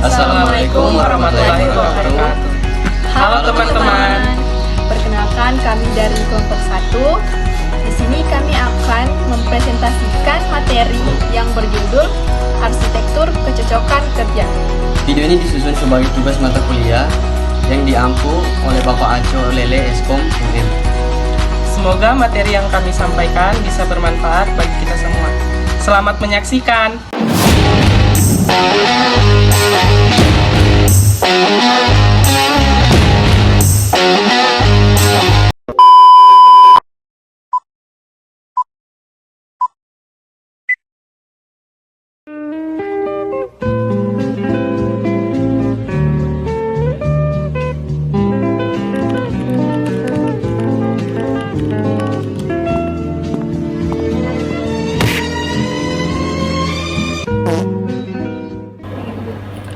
Assalamualaikum warahmatullahi wabarakatuh. Halo teman-teman. Perkenalkan, kami dari kelompok 1. Di sini kami akan mempresentasikan materi yang berjudul Arsitektur Kecocokan Kerja. Video ini disusun sebagai tugas mata kuliah yang diampu oleh Bapak Aco Lele Eskom MM. Semoga materi yang kami sampaikan bisa bermanfaat bagi kita semua. Selamat menyaksikan.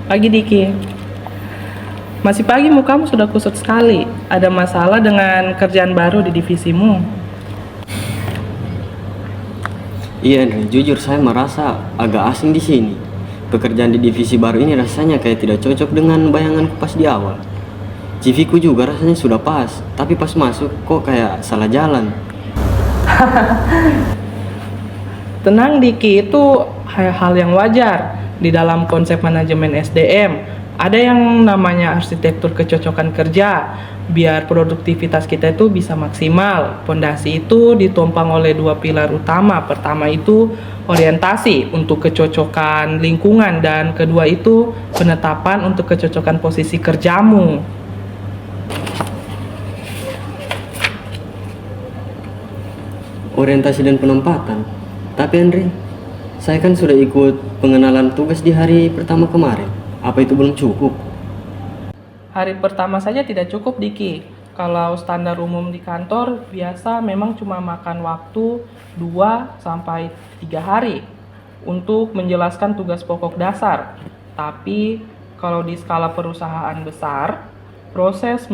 Pagi Diki. Masih pagi mukamu sudah kusut sekali. Ada masalah dengan kerjaan baru di divisimu? Iya Andre, jujur saya merasa agak asing di sini. Pekerjaan di divisi baru ini rasanya kayak tidak cocok dengan bayanganku pas di awal. CV-ku juga rasanya sudah pas, tapi pas masuk kok kayak salah jalan. Tenang Diki, itu hal yang wajar. Di dalam konsep manajemen SDM ada yang namanya arsitektur kecocokan kerja. Biar produktivitas kita itu bisa maksimal, pondasi itu ditompang oleh dua pilar utama. Pertama itu orientasi untuk kecocokan lingkungan, dan kedua itu penetapan untuk kecocokan posisi kerjamu. Orientasi dan penempatan. Tapi Andre, saya kan sudah ikut pengenalan tugas di hari pertama kemarin. Apa itu belum cukup? Hari pertama saja tidak cukup Diki. Kalau standar umum di kantor biasa memang cuma makan waktu 2-3 hari untuk menjelaskan tugas pokok dasar. Tapi kalau di skala perusahaan besar, proses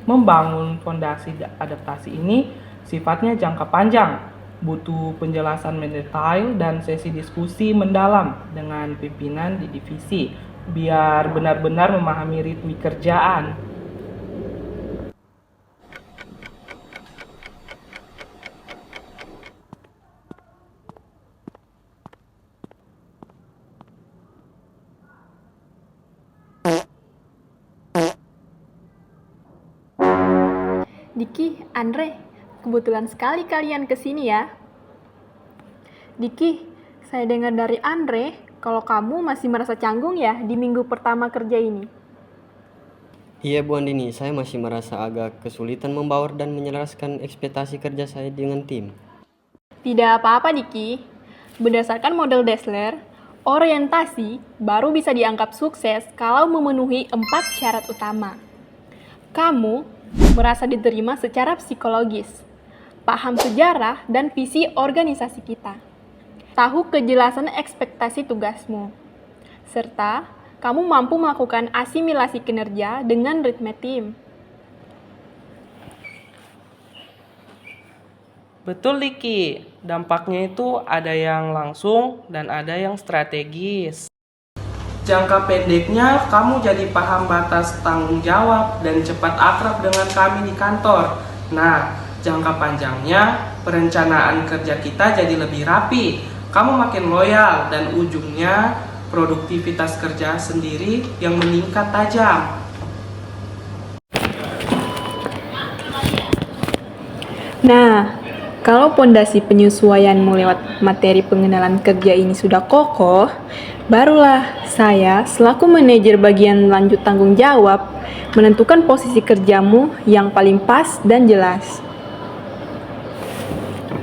membangun fondasi adaptasi ini sifatnya jangka panjang. Butuh penjelasan mendetail dan sesi diskusi mendalam dengan pimpinan di divisi biar benar-benar memahami ritme kerjaan. Diki, Andre, kebetulan sekali kalian kesini ya. Diki, saya dengar dari Andre kalau kamu masih merasa canggung ya di minggu pertama kerja ini. Iya Bu Andini, saya masih merasa agak kesulitan membaur dan menyelaraskan ekspektasi kerja saya dengan tim. Tidak apa-apa Diki, berdasarkan model Dassler, orientasi baru bisa dianggap sukses kalau memenuhi 4 syarat utama. Kamu merasa diterima secara psikologis, paham sejarah dan visi organisasi kita, tahu kejelasan ekspektasi tugasmu, serta kamu mampu melakukan asimilasi kinerja dengan ritme tim. Betul Diki, dampaknya itu ada yang langsung dan ada yang strategis. Jangka pendeknya, kamu jadi paham batas tanggung jawab dan cepat akrab dengan kami di kantor. Nah, jangka panjangnya, perencanaan kerja kita jadi lebih rapi. Kamu makin loyal dan ujungnya produktivitas kerja sendiri yang meningkat tajam. Nah, kalau pondasi penyesuaianmu lewat materi pengenalan kerja ini sudah kokoh, barulah saya selaku manajer bagian lanjut tanggung jawab menentukan posisi kerjamu yang paling pas dan jelas.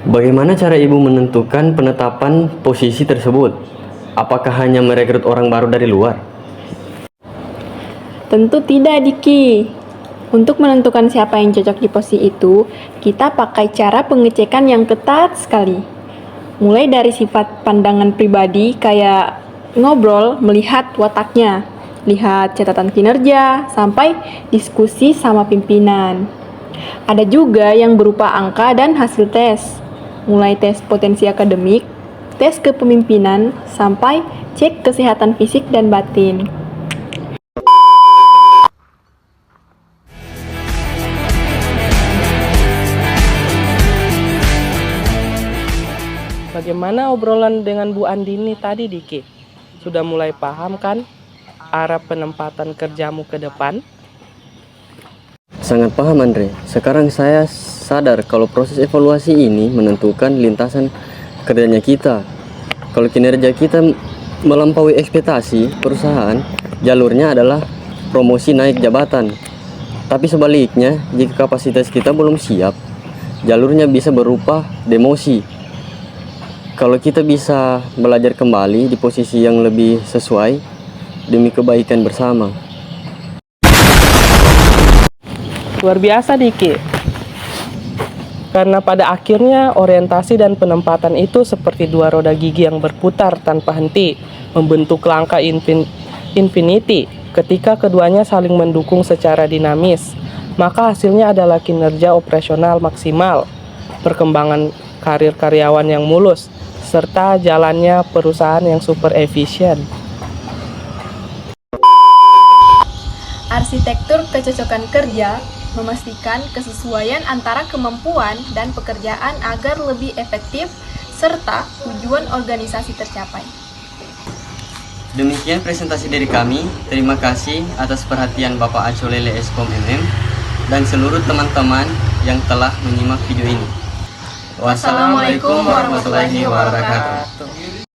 Bagaimana cara Ibu menentukan penetapan posisi tersebut? Apakah hanya merekrut orang baru dari luar? Tentu tidak, Diki. Untuk menentukan siapa yang cocok di posisi itu, kita pakai cara pengecekan yang ketat sekali. Mulai dari sifat pandangan pribadi kayak ngobrol, melihat wataknya, lihat catatan kinerja, sampai diskusi sama pimpinan. Ada juga yang berupa angka dan hasil tes, mulai tes potensi akademik, tes kepemimpinan, sampai cek kesehatan fisik dan batin. Bagaimana obrolan dengan Bu Andini tadi, Diki? Sudah mulai paham kan arah penempatan kerjamu ke depan? Sangat paham Andre. Sekarang saya sadar kalau proses evaluasi ini menentukan lintasan kerjanya kita. Kalau kinerja kita melampaui ekspektasi perusahaan, jalurnya adalah promosi naik jabatan. Tapi sebaliknya, jika kapasitas kita belum siap, jalurnya bisa berupa demosi. Kalau kita bisa belajar kembali di posisi yang lebih sesuai demi kebaikan bersama. Luar biasa, Diki. Karena pada akhirnya orientasi dan penempatan itu seperti dua roda gigi yang berputar tanpa henti, membentuk langkah infinity. Ketika keduanya saling mendukung secara dinamis, maka hasilnya adalah kinerja operasional maksimal, perkembangan karir karyawan yang mulus, serta jalannya perusahaan yang super efisien. Arsitektur kecocokan kerja memastikan kesesuaian antara kemampuan dan pekerjaan agar lebih efektif serta tujuan organisasi tercapai. Demikian presentasi dari kami. Terima kasih atas perhatian Bapak Acolele Eskom MM dan seluruh teman-teman yang telah menyimak video ini. Wassalamualaikum warahmatullahi wabarakatuh.